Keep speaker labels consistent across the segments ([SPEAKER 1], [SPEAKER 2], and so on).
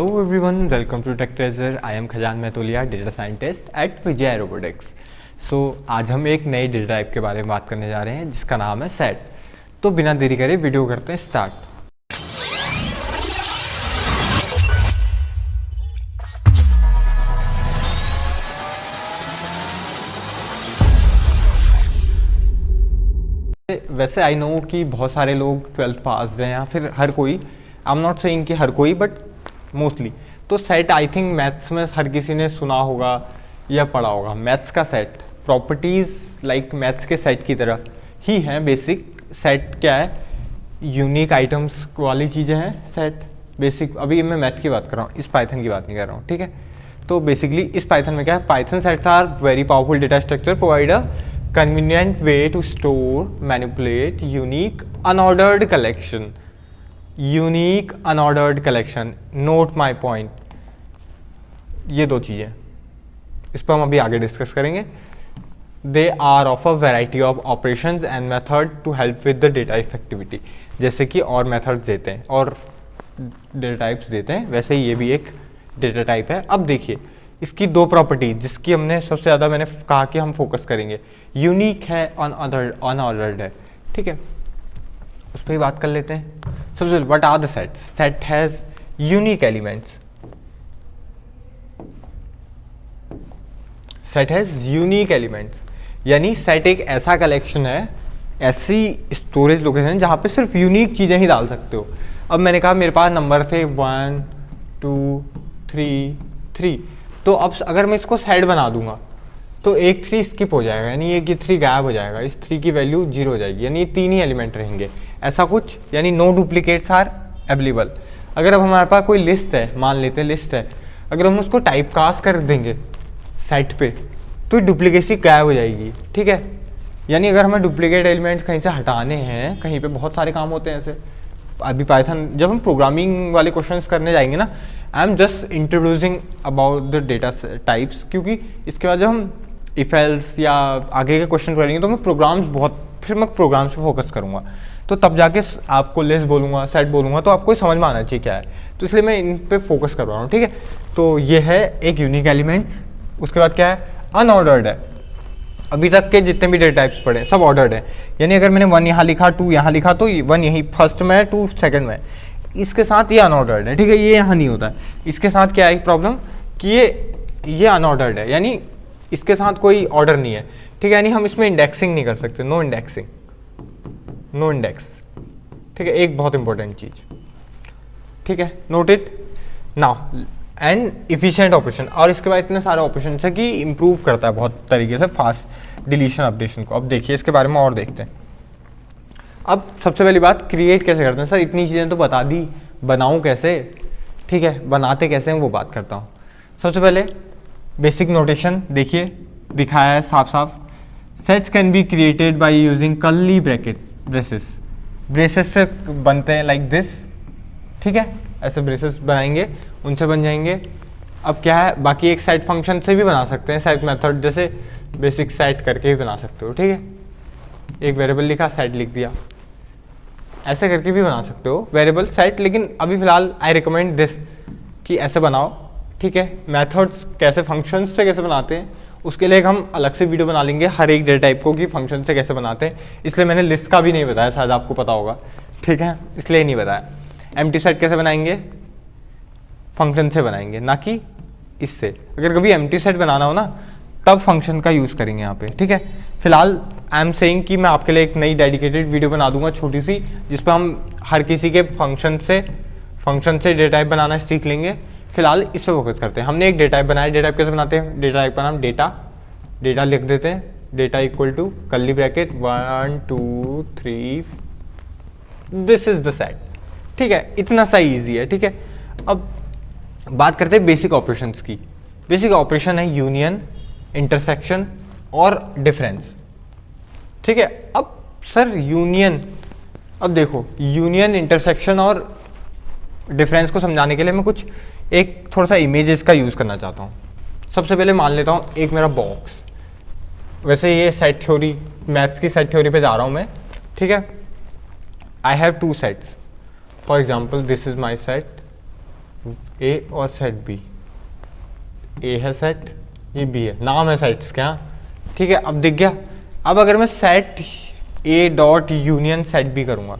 [SPEAKER 1] Hello everyone, welcome to Tech Treasure. I am Khajan Maitolia, data scientist at Vijay robotics. आज हम एक नए डेटा टाइप के बारे में बात करने जा रहे हैं जिसका नाम है सेट. तो बिना देरी करे वीडियो करते हैं स्टार्ट. वैसे आई नो कि बहुत सारे लोग 12th पास हैं या फिर हर कोई, आई एम नॉट सेइंग कि हर कोई, बट मोस्टली तो सेट आई थिंक मैथ्स में हर किसी ने सुना होगा या पढ़ा होगा. मैथ्स का सेट प्रॉपर्टीज़ लाइक मैथ्स के सेट की तरह ही हैं. बेसिक सेट क्या है? यूनिक आइटम्स वाली चीज़ें हैं सेट. बेसिक अभी मैं मैथ की बात कर रहा हूँ, इस पाइथन की बात नहीं कर रहा हूँ, ठीक है. तो बेसिकली इस पाइथन में क्या है, Python sets are very powerful data structure provide a convenient way to store, manipulate unique unordered collection. Unique unordered collection. Note my point. ये दो चीज़ें इस पर हम अभी आगे डिस्कस करेंगे. They are of a variety of operations and method to help with the data effectivity. जैसे कि और मेथड्स देते हैं और डेटा टाइप्स देते हैं, वैसे ये भी एक डेटा टाइप है. अब देखिए इसकी दो प्रॉपर्टी जिसकी हमने सबसे ज़्यादा मैंने कहा कि हम फोकस करेंगे. यूनिक है, अनऑर्डर्ड है, ठीक है. उस पर ही बात कर लेते हैं. सबसे पहले what are the sets? Set has unique elements. Set has unique elements यानी सेट एक ऐसा कलेक्शन है, ऐसी स्टोरेज लोकेशन जहाँ पे सिर्फ यूनिक चीज़ें ही डाल सकते हो. अब मैंने कहा मेरे पास नंबर थे 1 2 3 3, तो अब अगर मैं इसको सेट बना दूंगा तो एक 3 स्किप हो जाएगा, यानी ये 3 गायब हो जाएगा. इस 3 की वैल्यू 0 हो जाएगी, यानी ये 3 ही एलिमेंट रहेंगे. ऐसा कुछ, यानी नो डुप्लीकेट्स आर अवेलेबल. अगर अब हमारे पास कोई लिस्ट है, मान लेते हैं लिस्ट है, अगर हम उसको टाइप कास्ट कर देंगे सेट पे तो डुप्लीकेसी गायब हो जाएगी, ठीक है. यानी अगर हमें डुप्लीकेट एलिमेंट कहीं से हटाने हैं, कहीं पे बहुत सारे काम होते हैं ऐसे. अभी पाइथन जब हम प्रोग्रामिंग वाले क्वेश्चंस करने जाएंगे ना, I am just introducing about the data types, क्योंकि इसके बाद जब हम इफ एल्स या आगे के क्वेश्चन करेंगे तो मैं प्रोग्राम्स पे फोकस करूँगा. तो तब जाके आपको लिस्ट बोलूँगा, सेट बोलूँगा, तो आपको समझ में आना चाहिए क्या है. तो इसलिए मैं इन पे फोकस कर रहा हूँ, ठीक है. तो ये है एक यूनिक एलिमेंट्स. उसके बाद क्या है, अनऑर्डर्ड है. अभी तक के जितने भी डेटा टाइप्स पढ़े सब ऑर्डर्ड है, यानी अगर मैंने 1 यहाँ लिखा 2 यहाँ लिखा तो 1 यहीं फर्स्ट में है, 2 सेकंड में. इसके साथ ये अनऑर्डर्ड है, ठीक है, ये यहाँ नहीं होता है. इसके साथ क्या है प्रॉब्लम कि ये अनऑर्डर्ड है, यानी इसके साथ कोई ऑर्डर नहीं है, ठीक है. यानी हम इसमें इंडेक्सिंग नहीं कर सकते, नो इंडेक्सिंग, नो इंडेक्स, ठीक है. एक बहुत इंपॉर्टेंट चीज़, ठीक है, note it now. And efficient operation, और इसके बाद इतने सारे ऑपरेशन है कि इम्प्रूव करता है बहुत तरीके से फास्ट डिलीशन अपडेशन को. अब देखिए इसके बारे में और देखते हैं. अब सबसे पहली बात, क्रिएट कैसे करते हैं. सर इतनी चीज़ें तो बता दी, बनाऊँ कैसे, ठीक है, बनाते कैसे हैं वो बात करता हूँ. सबसे पहले बेसिक नोटेशन देखिए, दिखाया है साफ साफ. Sets can be created by using curly braces. Braces से बनते हैं लाइक दिस, ठीक है, ऐसे ब्रेसेस बनाएंगे, उनसे बन जाएंगे. अब क्या है, बाकी एक सेट फंक्शन से भी बना सकते हैं, सेट मेथड जैसे बेसिक सेट करके भी बना सकते हो, ठीक है. एक वेरिएबल लिखा, सेट लिख दिया, ऐसे करके भी बना सकते हो वेरिएबल सेट. लेकिन अभी फिलहाल आई रिकमेंड दिस कि ऐसे बनाओ, ठीक है. मेथड्स कैसे, फंक्शंस से कैसे बनाते हैं, उसके लिए हम अलग से वीडियो बना लेंगे हर एक डेटा टाइप को कि फंक्शन से कैसे बनाते हैं. इसलिए मैंने लिस्ट का भी नहीं बताया, शायद आपको पता होगा, ठीक है, इसलिए नहीं बताया. एम्प्टी सेट कैसे बनाएंगे, फंक्शन से बनाएंगे, ना कि इससे. अगर कभी एम्प्टी सेट बनाना हो ना तब फंक्शन का यूज़ करेंगे यहाँ पे, ठीक है. फिलहाल आई एम सेइंग कि मैं आपके लिए एक नई डेडिकेटेड वीडियो बना दूंगा छोटी सी, जिस पर हम हर किसी के फंक्शन से डेटा टाइप बनाना सीख लेंगे. फिलहाल इस पर फोकस करते हैं. हमने एक डेटा टाइप बनाया. डेटा टाइप कैसे बनाते हैं, डेटा टाइप का नाम डेटा लिख देते हैं. Data equal to curly bracket 1 2 3, this is the set, ठीक है. इतना सा ईजी है, ठीक है. अब बात करते हैं बेसिक ऑपरेशंस की. बेसिक ऑपरेशन है यूनियन, इंटरसेक्शन और डिफरेंस, ठीक है. अब सर यूनियन, अब देखो यूनियन, इंटरसेक्शन और डिफरेंस को समझाने के लिए मैं कुछ एक थोड़ा सा इमेजेस का यूज़ करना चाहता हूँ. सबसे पहले मान लेता हूँ एक मेरा बॉक्स. वैसे ये सेट थ्योरी, मैथ्स की सेट थ्योरी पे जा रहा हूँ मैं, ठीक है. I have two sets. For example, this is my set ए और सेट बी, ए है सेट, ये बी है, नाम है सेट्स क्या, ठीक है। अब दिख गया। अब अगर मैं set A dot union set B करूँगा,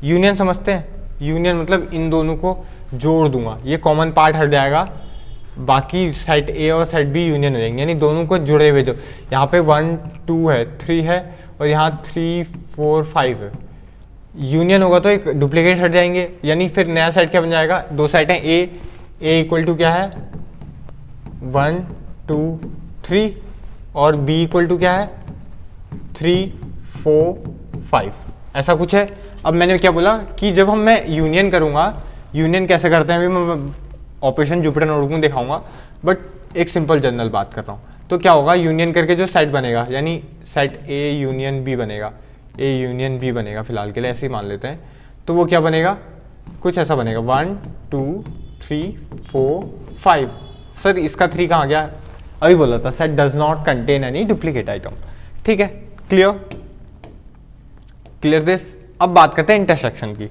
[SPEAKER 1] यूनियन समझते हैं, यूनियन मतलब इन दोनों को जोड़ दूंगा, ये कॉमन पार्ट हट जाएगा, बाकी सेट ए और सेट बी यूनियन हो जाएंगे, यानी दोनों को जुड़े हुए जो यहाँ पे 1 2 है, 3 है और यहाँ 3 4 5 है, यूनियन होगा तो एक डुप्लीकेट हट जाएंगे, यानी फिर नया सेट क्या बन जाएगा, दो सेट हैं ए इक्वल टू क्या है 1 2 3 और बी इक्वल टू क्या है 3 4 5, ऐसा कुछ है। अब मैंने क्या बोला कि जब मैं यूनियन करूँगा, यूनियन कैसे करते हैं अभी मैं ऑपरेशन जुपिटर नोटबुक में दिखाऊंगा, बट एक सिंपल जनरल बात कर रहा हूँ। तो क्या होगा, यूनियन करके जो सेट बनेगा, यानी सेट ए यूनियन बी बनेगा, ए यूनियन बी बनेगा, फिलहाल के लिए ऐसे ही मान लेते हैं, तो वो क्या बनेगा, कुछ ऐसा बनेगा 1 2 3 4 5। सर इसका 3 कहाँ गया, अभी बोला था set does not contain any duplicate item, ठीक है। Clear this. अब बात करते हैं इंटरसेक्शन की,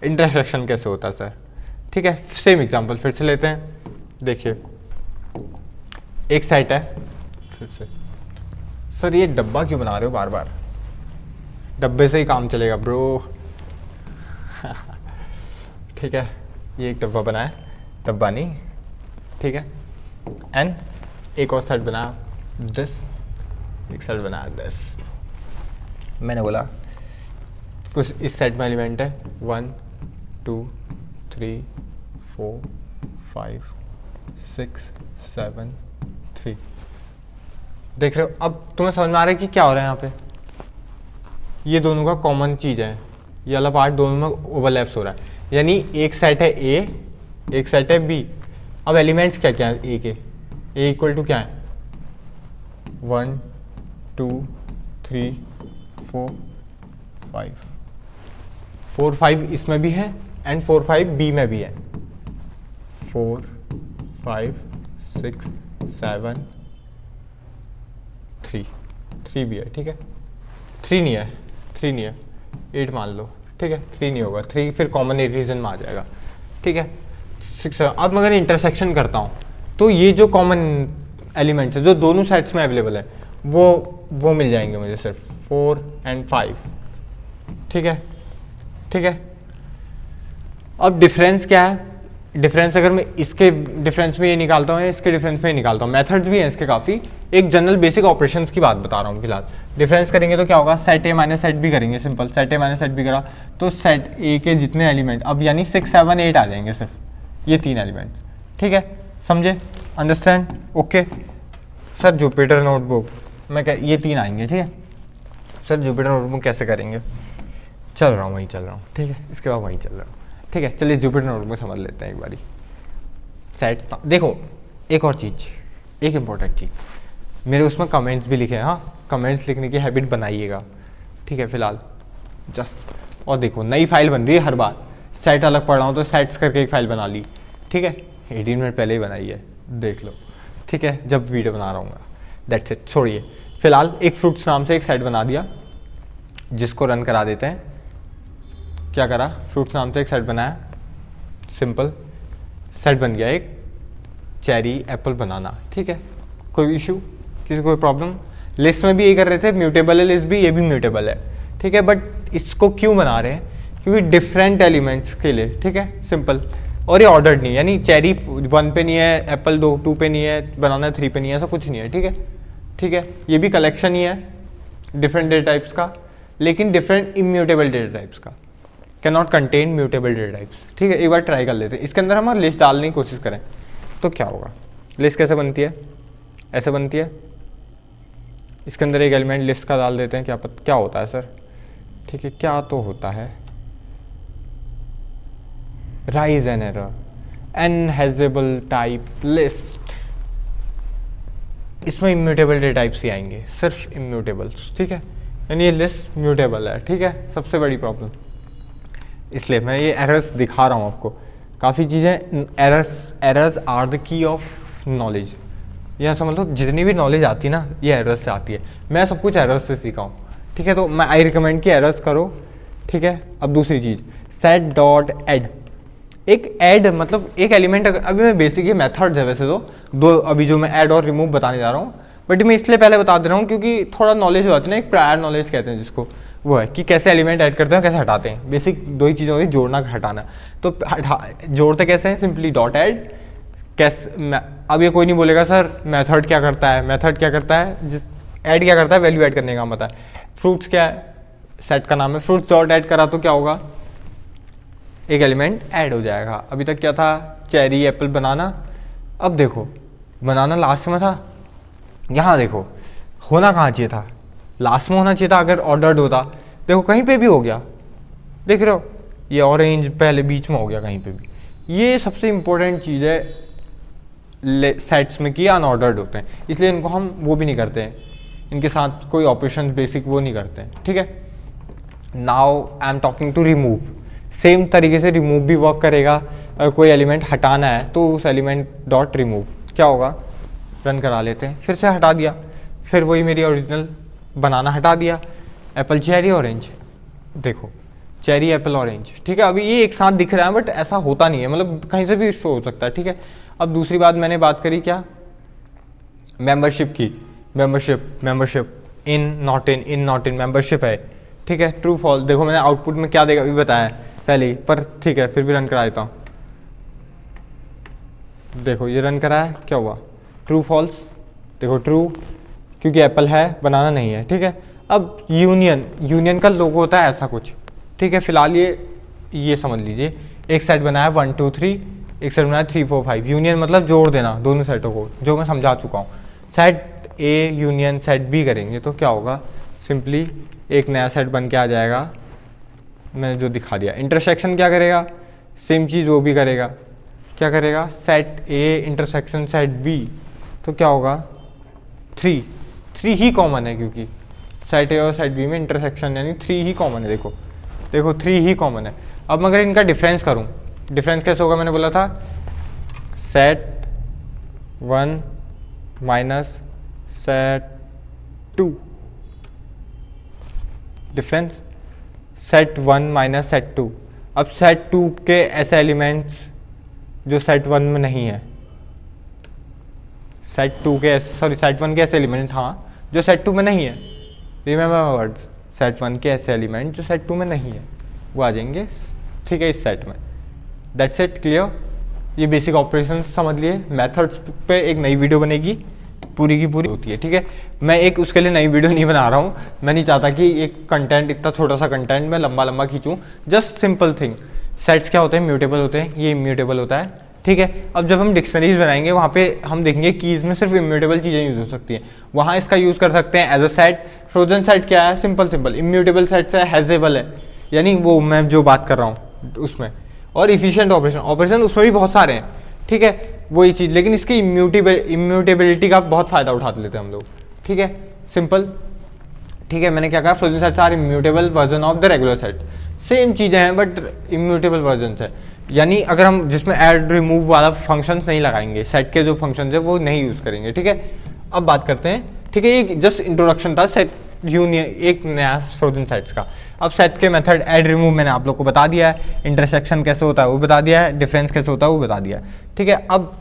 [SPEAKER 1] इंटरसेक्शन कैसे होता है सर, ठीक है। सेम एग्जांपल फिर से लेते हैं, देखिए एक सेट है, फिर से सर ये डब्बा क्यों बना रहे हो बार बार, डब्बे से ही काम चलेगा ब्रो ठीक है, ये एक डब्बा बनाया, डब्बा नहीं, ठीक है। एंड एक और सेट बनाया दिस, एक सेट बनाया दिस, मैंने बोला कुछ इस सेट में एलिमेंट है 1 2 3 4 5 6 7 3, देख रहे हो। अब तुम्हें समझ में आ रहा है कि क्या हो रहा है यहाँ पे, ये दोनों का कॉमन चीज़ है, ये वाला पार्ट दोनों में ओवरलैप्स हो रहा है, यानी एक सेट है ए, एक सेट है बी। अब एलिमेंट्स क्या क्या है ए के, ए इक्वल टू क्या है 1 2 3 4 5, 4 5 इसमें भी है एंड 4 5 बी में भी है, 4 5 6 7 3 भी है, ठीक है। 3 नहीं है, 3 नहीं है, 8 मान लो, ठीक है। 3 नहीं होगा, 3 फिर कॉमन रीजन में आ जाएगा, ठीक है। 6 अब मैं अगर इंटरसेक्शन करता हूँ तो ये जो कॉमन एलिमेंट्स है जो दोनों साइड्स में अवेलेबल है वो मिल जाएंगे मुझे सिर्फ 4 एंड 5, ठीक है, ठीक है। अब डिफरेंस क्या है, डिफरेंस अगर मैं इसके डिफरेंस में ये निकालता हूँ, इसके डिफरेंस में ये निकालता हूँ, मेथड्स भी हैं इसके काफ़ी, एक जनरल बेसिक ऑपरेशंस की बात बता रहा हूँ फिलहाल। डिफरेंस करेंगे तो क्या होगा, set A minus set B करेंगे, simple set A minus set B करा तो सेट ए के जितने एलिमेंट, अब यानी 6 7 8 आ जाएंगे सिर्फ, ये 3 एलिमेंट्स, ठीक है, समझे, understand, okay. Sir Jupyter notebook मैं क्या, ये 3 आएंगे, ठीक है। सर जुपिटर नोटबुक कैसे करेंगे, चल रहा हूँ वहीं चल रहा हूँ, ठीक है, इसके बाद वहीं चल रहा हूँ, ठीक है। चलिए जुपिटर नोटबुक समझ लेते हैं एक बारी। सेट्स देखो, एक और चीज़, एक इम्पॉर्टेंट चीज़, मेरे उसमें कमेंट्स भी लिखे हैं, हाँ कमेंट्स लिखने की हैबिट बनाइएगा, ठीक है, फिलहाल जस्ट। और देखो नई फाइल बन रही है हर बार, सेट अलग पढ़ रहा हूँ तो सेट्स करके एक फाइल बना ली, ठीक है, 18 मिनट पहले ही बनाई है, देख लो, ठीक है, जब वीडियो बना रहा हूँ, दैट्स इट, छोड़िए। फिलहाल एक फ्रूट्स नाम से एक सेट बना दिया, जिसको रन करा देते हैं। क्या करा, फ्रूट्स नाम से एक सेट बनाया, सिंपल सेट बन गया, एक चेरी एप्पल बनाना, ठीक है, कोई इशू, किसी कोई प्रॉब्लम। लिस्ट में भी यही कर रहे थे, म्यूटेबल है लिस्ट भी, ये भी म्यूटेबल है, ठीक है, बट इसको क्यों बना रहे हैं, क्योंकि डिफरेंट एलिमेंट्स के लिए, ठीक है, सिंपल। और ये ऑर्डर्ड नहीं है, यानी चेरी 1 पे नहीं है, एप्पल 2 पे नहीं है, बनाना 3 पे नहीं है, ऐसा कुछ नहीं है, ठीक है, ठीक है। ये भी कलेक्शन ही है डिफरेंट डेटा टाइप्स का, लेकिन डिफरेंट इम्यूटेबल डेटा टाइप्स का, can not contain mutable data types, ठीक है। एक बार ट्राई कर लेते हैं, इसके अंदर हम लिस्ट डालने की कोशिश करें तो क्या होगा। लिस्ट कैसे बनती है, ऐसे बनती है, इसके अंदर एक एलिमेंट लिस्ट का डाल देते हैं, क्या होता है सर, ठीक है, क्या तो होता है, raise an error, unhashable type list, इसमें इम्यूटेबल डेटा टाइप्स ही आएंगे, सिर्फ इम्यूटेबल्स, ठीक है, यानी ये लिस्ट म्यूटेबल है, ठीक है, सबसे बड़ी प्रॉब्लम। इसलिए मैं ये एरर्स दिखा रहा हूँ आपको, काफ़ी चीज़ें, errors are the key of knowledge, यह समझ लो जितनी भी नॉलेज आती है ना, ये एरर्स से आती है, मैं सब कुछ एरर्स से सीखा हूँ, ठीक है। तो मैं आई रिकमेंड कि एरर्स करो, ठीक है। अब दूसरी चीज़, सेट डॉट एड, एक ऐड मतलब एक एलिमेंट, अभी मैं बेसिक ये मेथड्स है वैसे तो दो अभी जो मैं ऐड और रिमूव बताने जा रहा हूँ, बट मैं इसलिए पहले बता दे रहा हूँ क्योंकि थोड़ा नॉलेज हो जाती है ना, एक प्रायर नॉलेज कहते हैं जिसको, वो है कि कैसे एलिमेंट ऐड करते हैं कैसे हटाते हैं। बेसिक दो ही चीज़ें होती है, जोड़ना हटाना। तो जोड़ते कैसे हैं, सिंपली डॉट ऐड। कैसे, अब ये कोई नहीं बोलेगा सर मेथड क्या करता है, मेथड क्या करता है, जिस ऐड क्या करता है, वैल्यू ऐड करने का काम होता है। फ्रूट्स क्या है, सेट का नाम है, फ्रूट्स डॉट ऐड करा तो क्या होगा, एक एलिमेंट ऐड हो जाएगा। अभी तक क्या था, चेरी, एप्पल, बनाना। अब देखो बनाना लास्ट में था, यहाँ देखो होना कहाँ चाहिए था, लास्ट में होना चाहिए था अगर ऑर्डर्ड होता। देखो कहीं पे भी हो गया, देख रहे हो ये ऑरेंज पहले बीच में हो गया कहीं पे भी। ये सबसे इम्पोर्टेंट चीज़ है सेट्स में कि अनऑर्डर्ड होते हैं, इसलिए इनको हम वो भी नहीं करते हैं, इनके साथ कोई ऑपरेशन बेसिक वो नहीं करते हैं, ठीक है। Now I am talking to remove. Same तरीके से रिमूव भी वर्क करेगा। अगर कोई एलिमेंट हटाना है तो उस एलिमेंट डॉट रिमूव क्या होगा, रन करा लेते हैं, फिर से हटा दिया, फिर वही मेरी ओरिजिनल बनाना हटा दिया, एप्पल, चेरी, ऑरेंज। देखो चेरी, एप्पल, ऑरेंज, ठीक है। अभी ये एक साथ दिख रहा है बट ऐसा होता नहीं है, मतलब कहीं से भी शो हो सकता है, ठीक है। अब दूसरी बात मैंने बात करी क्या, मेंबरशिप की। Membership in not in membership है, ठीक है। ट्रू फॉल्स, देखो मैंने आउटपुट में क्या देगा अभी बताया पहले ही, पर ठीक है फिर भी रन करा देता हूँ। देखो ये रन करा है, क्या हुआ, ट्रू फॉल्स। देखो ट्रू क्योंकि एप्पल है, बनाना नहीं है, ठीक है। अब यूनियन का लोगो होता है ऐसा कुछ, ठीक है। फिलहाल ये समझ लीजिए, एक सेट बनाया 1 2 3, एक सेट बनाया 3 4 5। यूनियन मतलब जोड़ देना दोनों सेटों को, जो मैं समझा चुका हूँ। Set A union set B करेंगे तो क्या होगा, सिंपली एक नया सेट बन के आ जाएगा, मैंने जो दिखा दिया। इंटरसेक्शन क्या करेगा, सेम चीज़ वो भी करेगा, क्या करेगा, set A intersection set B, तो क्या होगा 3 ही कॉमन है क्योंकि सेट ए और सेट बी में इंटरसेक्शन यानी 3 ही कॉमन है। देखो 3 ही कॉमन है। अब मैं अगर इनका डिफरेंस करूं, डिफरेंस कैसे होगा, मैंने बोला था set 1 minus set 2, difference set 1 minus set 2। अब सेट 2 के ऐसे एलिमेंट्स जो सेट 1 में नहीं है, सेट 1 के ऐसे एलिमेंट, हाँ, जो सेट 2 में नहीं है। रिमेंबर माय वर्ड्स, सेट 1 के ऐसे एलिमेंट जो सेट 2 में नहीं है वो आ जाएंगे, ठीक है, इस सेट में। That's it, clear. ये बेसिक ऑपरेशन समझ लिए। मेथड्स पे एक नई वीडियो बनेगी, पूरी की पूरी होती है, ठीक है। मैं एक उसके लिए नई वीडियो नहीं बना रहा हूँ, मैं नहीं चाहता कि एक कंटेंट, इतना छोटा सा कंटेंट मैं लंबा खींचूँ। जस्ट सिंपल थिंग, सेट्स क्या होते हैं, म्यूटेबल होते हैं, ये इम्यूटेबल होता है, ठीक है। अब जब हम डिक्शनरीज बनाएंगे वहाँ पे हम देखेंगे कीज़ में सिर्फ इम्यूटेबल चीज़ें यूज़ हो सकती हैं, वहाँ इसका यूज़ कर सकते हैं as a set. Frozen set क्या है, सिंपल इम्यूटेबल सेट है, हैजेबल है, यानी वो मैं जो बात कर रहा हूँ उसमें। और इफिशिएंट ऑपरेशन उसमें भी बहुत सारे हैं, ठीक है, वही चीज़। लेकिन इसकी इम्यूटेबिलिटी का बहुत फ़ायदा उठा लेते हैं हम लोग, ठीक है, सिंपल, ठीक है। मैंने क्या कहा, frozen sets are immutable version of the regular set. Same चीज़ें हैं बट इम्यूटेबल वर्जन है, यानी अगर हम जिसमें ऐड रिमूव वाला फंक्शंस नहीं लगाएंगे, सेट के जो फंक्शंस है वो नहीं यूज़ करेंगे, ठीक है। अब बात करते हैं, ठीक है, ये जस्ट इंट्रोडक्शन था सेट यूनियन, एक नया फ्रोजन सेट्स का। अब सेट के मेथड ऐड रिमूव मैंने आप लोग को बता दिया है, इंटरसेक्शन कैसे होता है वो बता दिया है, डिफरेंस कैसे होता है वो बता दिया है, ठीक है। अब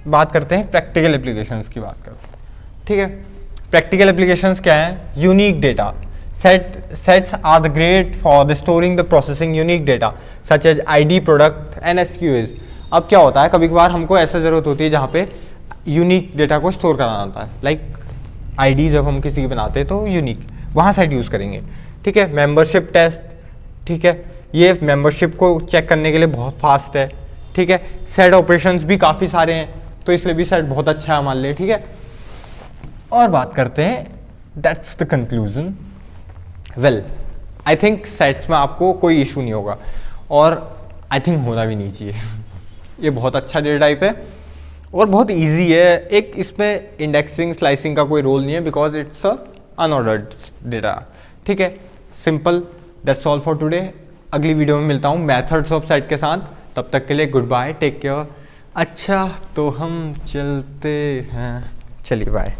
[SPEAKER 1] बात करते हैं प्रैक्टिकल एप्लीकेशंस की बात करते हैं, ठीक है। प्रैक्टिकल एप्लीकेशंस क्या है, unique data. Sets are the great for the storing the processing unique data such as ID, product and SKUs। अब क्या होता है, कभी कभार हमको ऐसा ज़रूरत होती है जहाँ पे यूनिक डेटा को स्टोर कराना होता है, लाइक ID जब हम किसी की बनाते हैं तो यूनिक, वहाँ सेट यूज़ करेंगे, ठीक है। मेंबरशिप टेस्ट, ठीक है, ये मेंबरशिप को चेक करने के लिए बहुत फास्ट है, ठीक है। सेट ऑपरेशंस भी काफ़ी सारे हैं तो इसलिए भी सेट बहुत अच्छा है हमारे लिए, ठीक है। और बात करते हैं, that's the conclusion. Well I think sets में आपको कोई इशू नहीं होगा और आई थिंक होना भी नहीं चाहिए। ये बहुत अच्छा डेटा टाइप है और बहुत इजी है। एक इसमें इंडेक्सिंग स्लाइसिंग का कोई रोल नहीं है because it's a unordered data, ठीक है, simple. That's all for today. अगली वीडियो में मिलता हूँ मेथड्स ऑफ सेट के साथ, तब तक के लिए गुड बाय, टेक केयर। अच्छा तो हम चलते हैं, चलिए बाय।